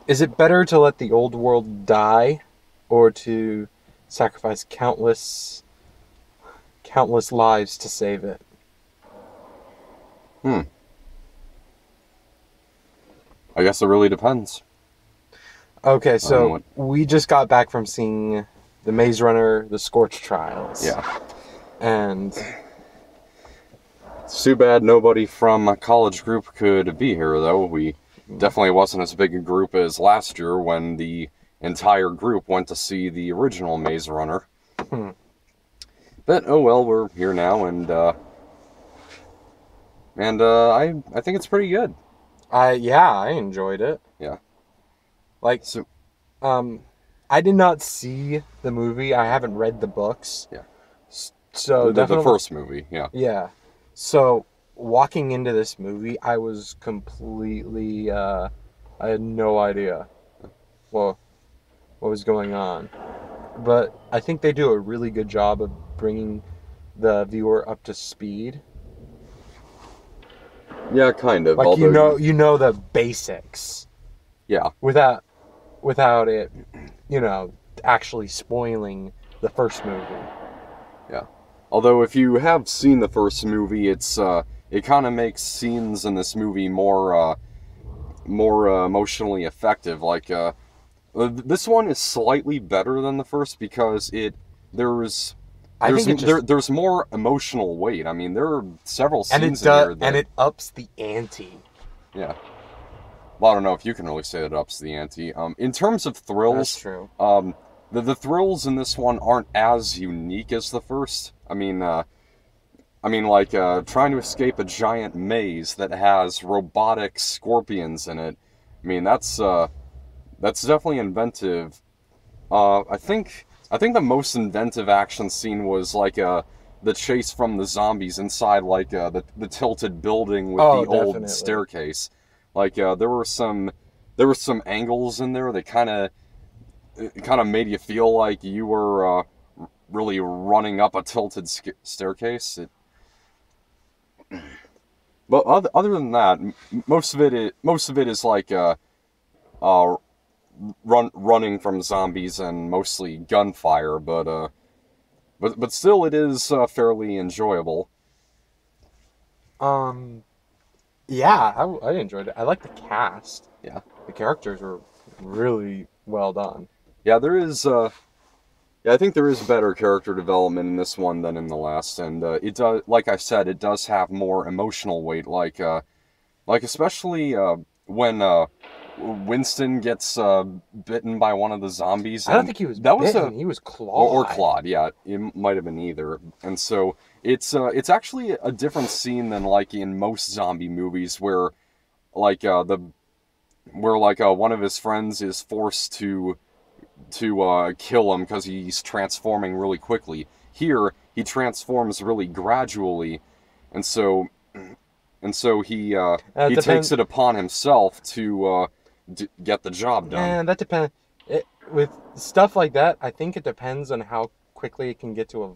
Is it better to let the old world die, or to sacrifice countless lives to save it? Hmm. I guess it really depends. Okay, I don't know so what. we just got back from seeing the Maze Runner, the Scorch trials, Yeah. and It's too bad nobody from my college group could be here, though. We definitely wasn't as big a group as last year when the entire group went to see the original Maze Runner. hmm, But oh well, we're here now, and I think it's pretty good. I enjoyed it. Yeah. Like, So um, I did not see the movie. I haven't read the books, yeah, so the definitely, first movie. Yeah. yeah. So walking into this movie, I was completely, I had no idea what what was going on. But I think they do a really good job of bringing the viewer up to speed. Yeah, kind of. Like Although, you know the basics yeah, without without it, you know, actually spoiling the first movie. yeah. Although, if you have seen the first movie, it kind of makes scenes in this movie more emotionally effective. This one is slightly better than the first because there's I think it just there's more emotional weight. I mean, there are several scenes in here and that it ups the ante. yeah. Well, I don't know if you can really say that ups the ante. In terms of That's thrills, true. the thrills in this one aren't as unique as the first. Trying to escape a giant maze that has robotic scorpions in it. I mean, that's definitely inventive. I think the most inventive action scene was the chase from the zombies inside the tilted building with Oh, the old definitely. staircase. There were some angles in there that kind of made you feel like you were really running up a tilted staircase. But other than that, most of it is uh, running from zombies and mostly gunfire. But still, it is fairly enjoyable. Um, yeah, I enjoyed it. I like the cast. Yeah, The characters were really well done. yeah. There is. Yeah, I think there is better character development in this one than in the last, and it does. Like I said, it does have more emotional weight. Like especially when Winston gets bitten by one of the zombies, I don't and think he was that was bitten. a He was or clawed. Claude, yeah, it might have been either. And so it's actually a different scene than like in most zombie movies like uh, the where one of his friends is forced to kill him because he's transforming really quickly. Here he transforms really gradually, and so he takes Depend. it upon himself to get the job done. Yeah, that depends. It with stuff like that. I think it depends on how quickly it can get to a.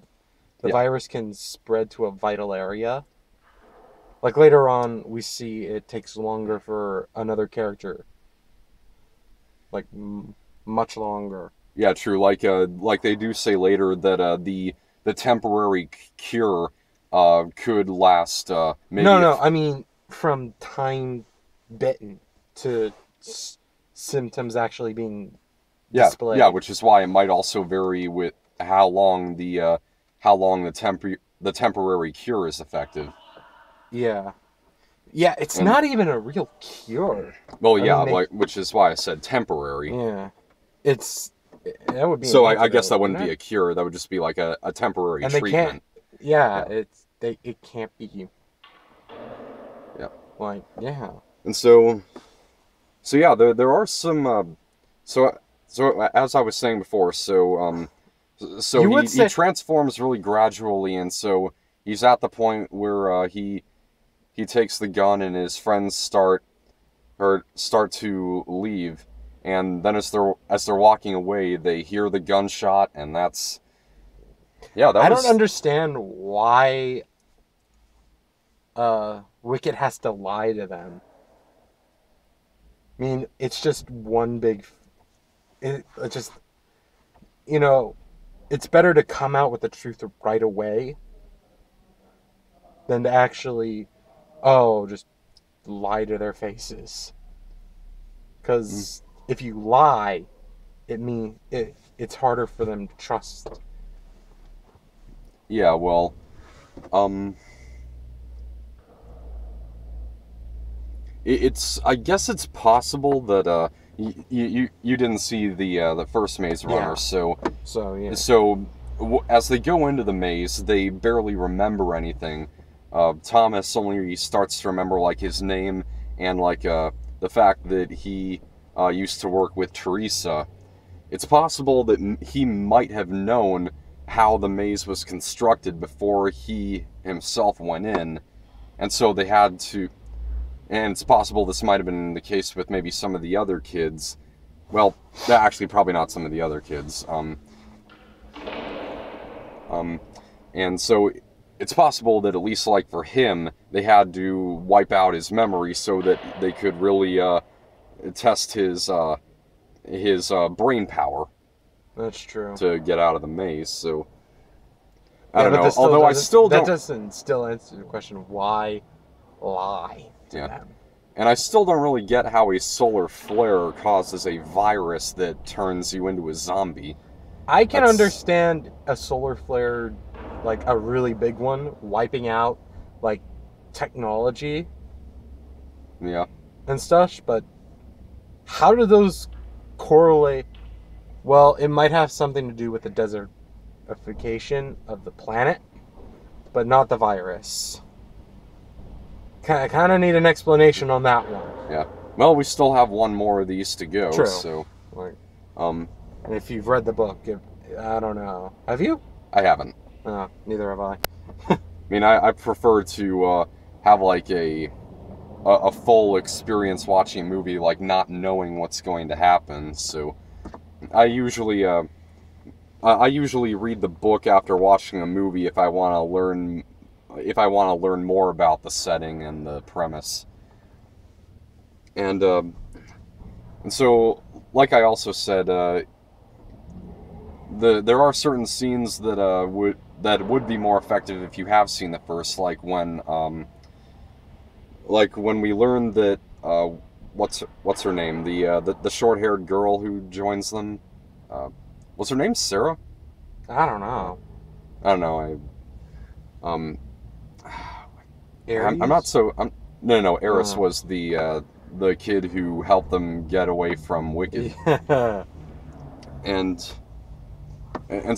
The Yeah, virus can spread to a vital area. Like later on, we see it takes longer for another character. Like much longer. yeah, true. Like they do say later that the temporary cure could last No, maybe no. if I mean, from time bitten to symptoms actually being yeah, displayed. which is why it might also vary with how long the temporary cure is effective. Yeah. Yeah, it's And not even a real cure. well, I yeah, mean, like which is why I said temporary. yeah, it's that would be an So I guess antidote, that wouldn't wouldn't be it? a cure. That would just be like a temporary And they can't. treatment. Yeah, Yeah, it can't be yeah. like yeah. And so yeah, there are some. So as I was saying before, so You would he say transforms really gradually, and so he's at the point where he takes the gun and his friends start to leave, and then as they're walking away, they hear the gunshot, and that's yeah, that I don't was understand why Wicked has to lie to them. I mean, it's just one big. It just, you know, it's better to come out with the truth right away than to actually, oh, just lie to their faces. Mm. Because if you lie, it's harder for them to trust. Yeah, well, um, it's I guess it's possible that you didn't see the first Maze Runner, Yeah. so So yeah. so as they go into the maze, they barely remember anything. Thomas only starts to remember like his name and like the fact that he used to work with Teresa. It's possible that he might have known how the maze was constructed before he himself went in, and so they had to. And it's possible this might have been the case with maybe some of the other kids. Well, actually, probably not some of the other kids. Um, and so it's possible that at least like for him, they had to wipe out his memory so that they could really test his brain power That's true. to get out of the maze. So I Yeah, don't but know. this still Although I doesn't. still That don't. doesn't still answer the question of why lie to Yeah. them. And I still don't really get how a solar flare causes a virus that turns you into a zombie. I can That's understand a solar flare, like a really big one, wiping out like technology yeah. and stuff, but how do those correlate? Well, it might have something to do with the desertification of the planet, but not the virus. I kind of need an explanation on that one. Yeah. Well, we still have one more of these to go, True. so Like, um and if you've read the book, I don't know. Have you? I haven't. Neither have I. I mean, I prefer to have like a full experience watching a movie, like not knowing what's going to happen. So I usually I usually read the book after watching a movie if I want to learn more about the setting and the premise. And so, like I also said, there are certain scenes that would be more effective if you have seen the first, like when we learn that what's her name, the short haired girl who joins them, what's her name, Sarah? I don't know. I don't know. Um I'm not Aries? so no, Eris Uh, was the kid who helped them get away from Wicked. yeah. And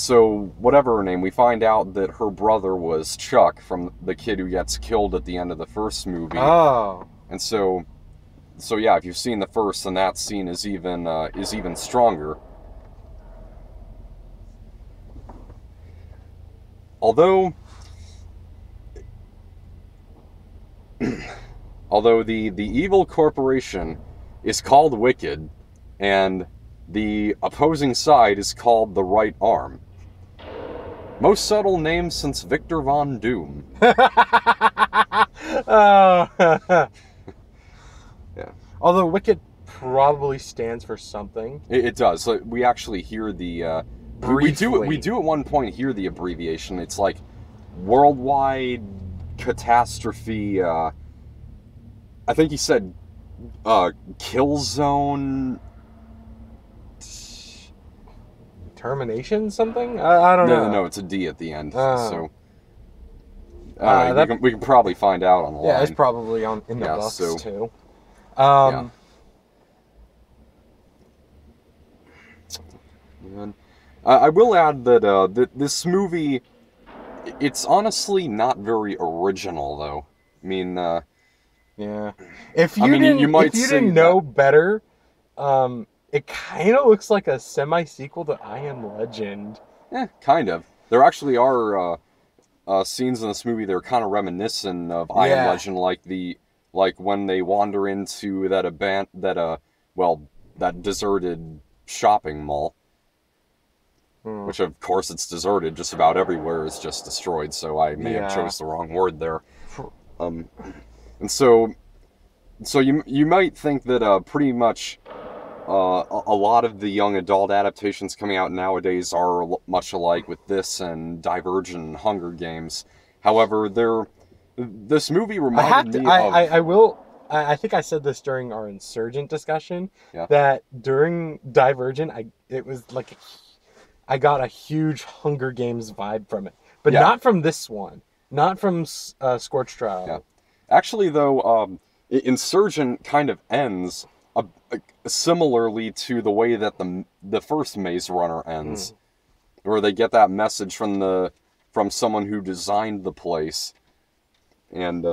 so whatever her name, we find out that her brother was Chuck, from the kid who gets killed at the end of the first movie. Oh. And so yeah, if you've seen the first, then that scene is even stronger. Although the evil corporation is called Wicked, and the opposing side is called the Right Arm. Most subtle name since Victor Von Doom. Oh. Yeah. Although Wicked probably stands for something. It does. Like, we actually hear the Briefly. we do at one point hear the abbreviation. It's like Worldwide Catastrophe. I think he said Kill Zone. Termination something? I don't know. No, it's a D at the end. Oh. So That- we can probably find out on the Yeah, line. it's probably in the Yeah, books so- too. Yeah. And I will add that this movie, it's honestly not very original, though. I mean, Yeah. If you I mean, didn't, you might if you say didn't know better, it kind of looks like a semi-sequel to I Am Legend. kind of. There actually are scenes in this movie that are kind of reminiscent of I Am Yeah. Legend, like when they wander into that deserted shopping mall. Which, of course, it's deserted. Just about everywhere is just destroyed, so I may have chose the wrong word there. And so, so you might think that pretty much a lot of the young adult adaptations coming out nowadays are much alike with this and Divergent and Hunger Games. However, this movie I reminded have to. me of I will. I think I said this during our Insurgent discussion yeah that during Divergent, it was like I got a huge Hunger Games vibe from it, but yeah not from this one, not from Scorch yeah. Trial. Actually, though, Insurgent kind of ends similarly to the way that the first Maze Runner ends, Mm. where they get that message from someone who designed the place, and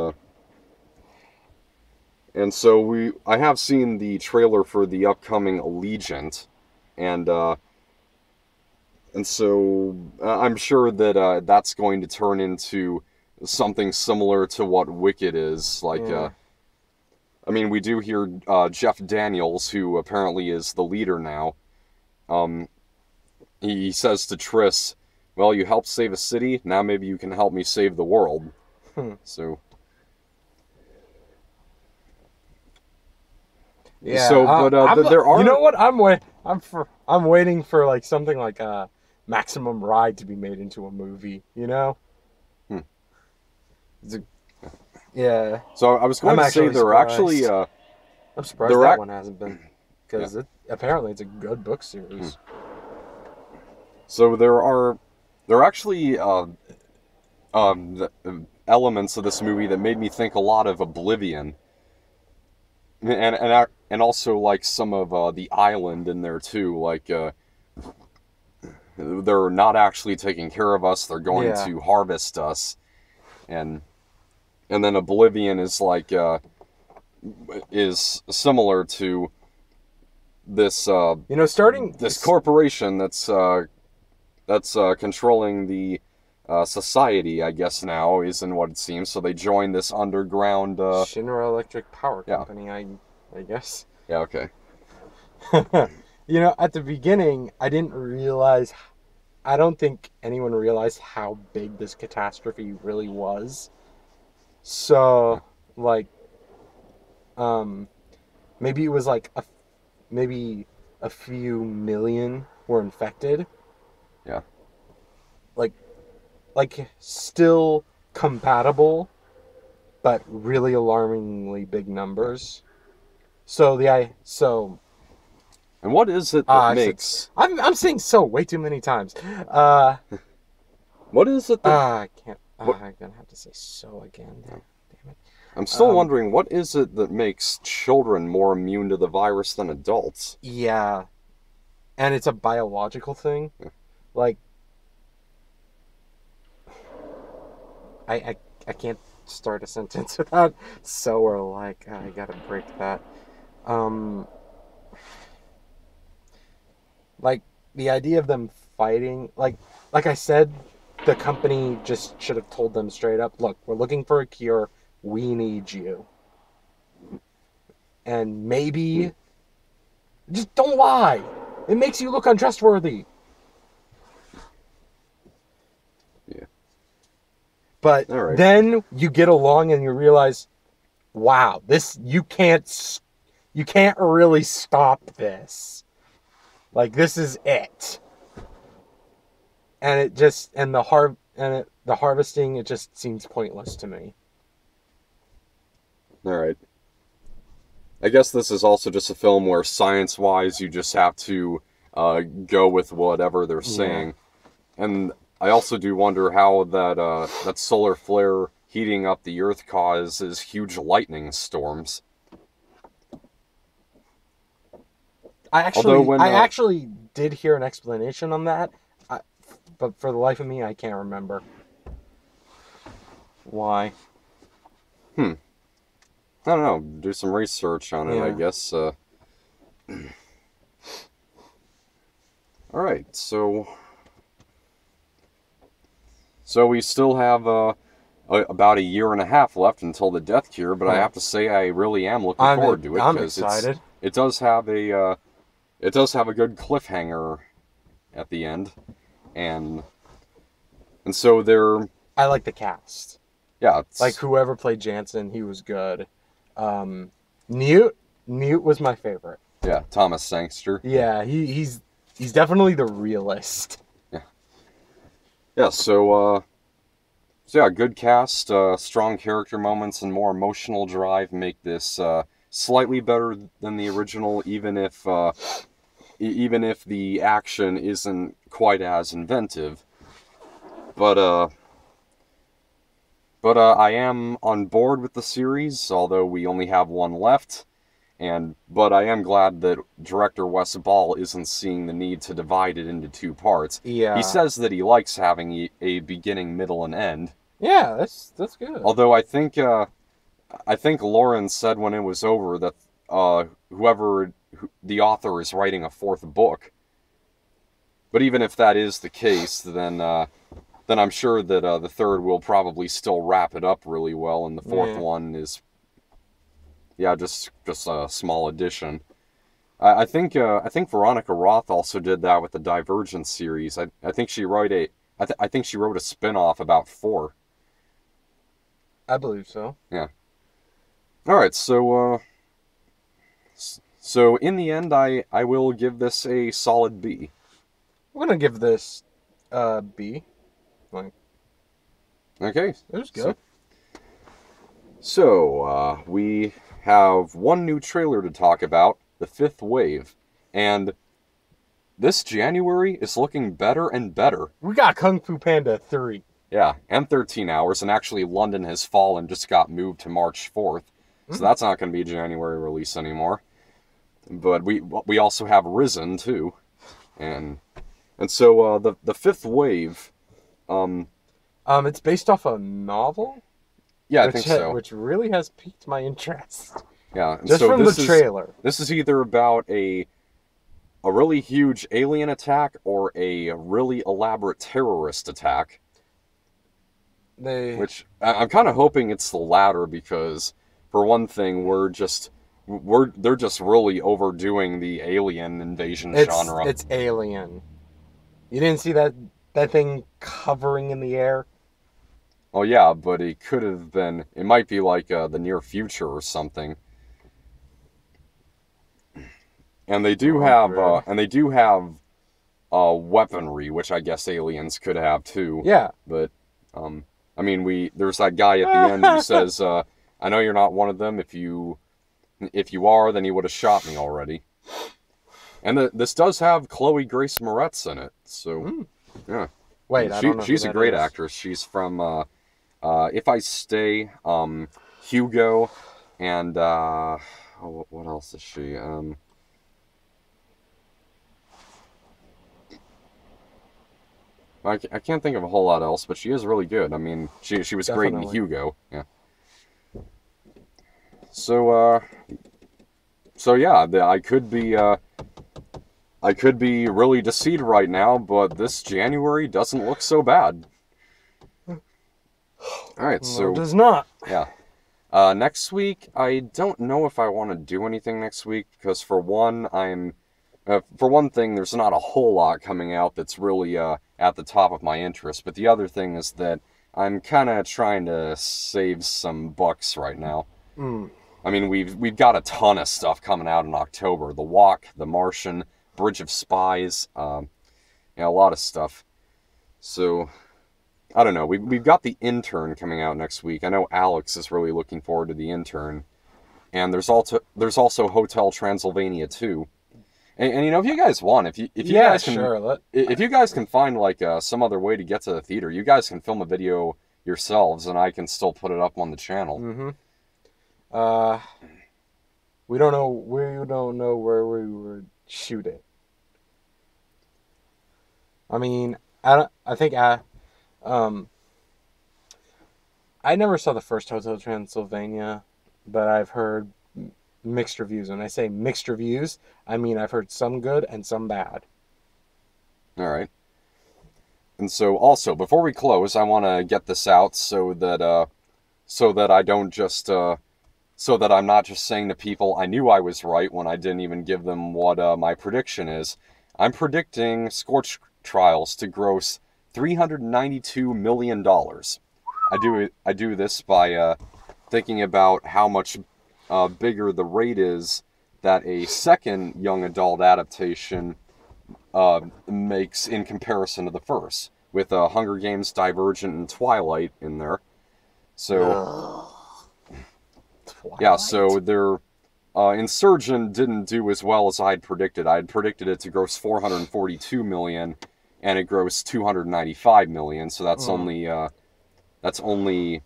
so I have seen the trailer for the upcoming Allegiant, and so I'm sure that that's going to turn into something similar to what Wicked is. Like, Yeah. I mean, we do hear Jeff Daniels, who apparently is the leader now. Um, he says to Triss, "Well, you helped save a city. Now maybe you can help me save the world." Hmm. So, Yeah. but I'm. there You know are what? I'm waiting for like something like Maximum Ride to be made into a movie. You know. hmm. It's a, yeah. So I was going I'm to say actually surprised. I'm surprised there that are one hasn't been, yeah. because apparently it's a good book Hmm. series. So there are actually elements of this movie that made me think a lot of Oblivion, and also like some of the island in there too. Like they're not actually taking care of us; they're going Yeah. to harvest us, and then Oblivion is like is similar to this You know, starting this corporation that's controlling the society, I guess now isn't what it seems. So they join this underground. Shinra Electric Power Yeah, Company, I guess. yeah, okay, You know, at the beginning, I didn't realize. I don't think anyone realized how big this catastrophe really was. yeah, So, like, maybe it was like maybe a few million were infected. yeah. Like, still compatible, but really alarmingly big Yeah. numbers. So the I so And what is it that I said makes I'm saying so way too many times. Uh what is it that I can't. what I'm gonna have to say so again. Damn it. I'm still Um wondering what is it that makes children more immune to the virus than adults? yeah, and it's a biological thing. Yeah. Like I I, I can't start a sentence without so or like I gotta break that. Um like the idea of them fighting, like I said, the company just should have told them straight up, look, we're looking for a cure, we need you. And Hmm. maybe just don't lie, it makes you look untrustworthy. Yeah. But All right. then you get along and you realize, wow, this you can't really stop this, like this is it. And it just and the harvesting, it just seems pointless to me. All right. I guess this is also just a film where science-wise you just have to go with whatever they're Yeah. saying. And I also do wonder how that solar flare heating up the Earth causes huge lightning storms. Although when I actually did hear an explanation on that, I, but for the life of me, I can't remember why. I don't know, do some research on it, I Yeah. guess. All right, so we still have about a year and a half left until the death cure, but I Huh. have to say I really am looking forward to it I'm because excited. it does have a good cliffhanger at the end, and so there, I like the cast. yeah, Like it's whoever played Jansen, he was good. Um, Newt. Newt was my favorite. Yeah, Thomas Sangster. Yeah, he's definitely the realist. Yeah. Yeah. So yeah, good cast, strong character moments, and more emotional drive make this slightly better than the original, even if the action isn't quite as inventive. But I am on board with the series, although we only have one left. But I am glad that director Wes Ball isn't seeing the need to divide it into two parts. Yeah. He says that he likes having a beginning, middle, and end. Yeah, that's good. Although I think Lauren said when it was over that the author is writing a fourth book. But even if that is the case, then I'm sure that the third will probably still wrap it up really well, and the fourth one is, just a small addition. I think Veronica Roth also did that with the Divergent series. I think she wrote I think she wrote a spin-off about 4. I believe so. Yeah. All right, so in the end, I will give this a solid B. I'm gonna give this B. Like, okay, it was good. So we have one new trailer to talk about, The Fifth Wave, and this January is looking better and better. We got Kung Fu Panda 3. Yeah, and 13 Hours, and actually London Has Fallen just got moved to March 4th, so that's not going to be a January release anymore. But we also have Risen too, and so the Fifth Wave, it's based off a novel. Yeah, I think so. Which really has piqued my interest. Yeah, and just so from the trailer. This is either about a really huge alien attack or a really elaborate terrorist attack. Which I'm kind of hoping it's the latter, because for one thing, they're just really overdoing the alien invasion genre. It's Alien. You didn't see that thing hovering in the air? Oh yeah, but it could have been. It might be like the near future or something. And they do have weaponry, which I guess aliens could have too. Yeah. But I mean, there's that guy at the end who says, "I know you're not one of them. If you are, then you would have shot me already." And this does have Chloe Grace Moretz in it, so yeah. Wait, I don't know she's who a great is. actress. She's from If I Stay, Hugo, and what else is she? I can't think of a whole lot else, but she is really good. I mean, she was great in Hugo. Yeah. So yeah, I could be really deceived right now, but this January doesn't look so bad. All right, so it does not. Yeah. Next week, I don't know if I want to do anything next week, because for one thing, there's not a whole lot coming out that's really at the top of my interest. But the other thing is that I'm kind of trying to save some bucks right now. I mean, we've got a ton of stuff coming out in October: The Walk, The Martian, Bridge of Spies, a lot of stuff. So I don't know. We've got The Intern coming out next week. I know Alex is really looking forward to The Intern, and there's also Hotel Transylvania 2. And if you guys want, if you guys can find like some other way to get to the theater, you guys can film a video yourselves, and I can still put it up on the channel. We don't know where we would shoot it. I mean, I never saw the first Hotel Transylvania, but I've heard mixed reviews. When I say mixed reviews, I mean I've heard some good and some bad. All right. And so also, before we close, I want to get this out so that I don't just so that I'm not just saying to people I knew I was right when I didn't even give them what my prediction is. I'm predicting Scorch Trials to gross $392 million. I do this by thinking about how much bigger the rate is that a second young adult adaptation makes in comparison to the first, with Hunger Games, Divergent, and Twilight in there. So, Ugh. yeah, Twilight. so their Insurgent didn't do as well as I'd predicted. I'd predicted it to gross 442 million, and it grossed 295 million. So that's only that's only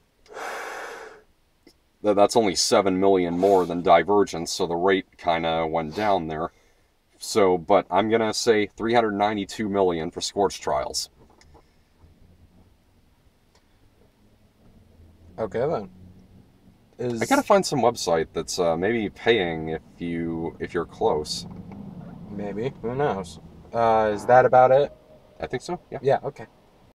7 million more than Divergent. So the rate kind of went down there. So, but I'm gonna say 392 million for Scorch Trials. Okay then. I gotta Is find some website that's maybe paying if you're close. maybe, who knows? Is that about it? I think so. Yeah. Yeah, okay.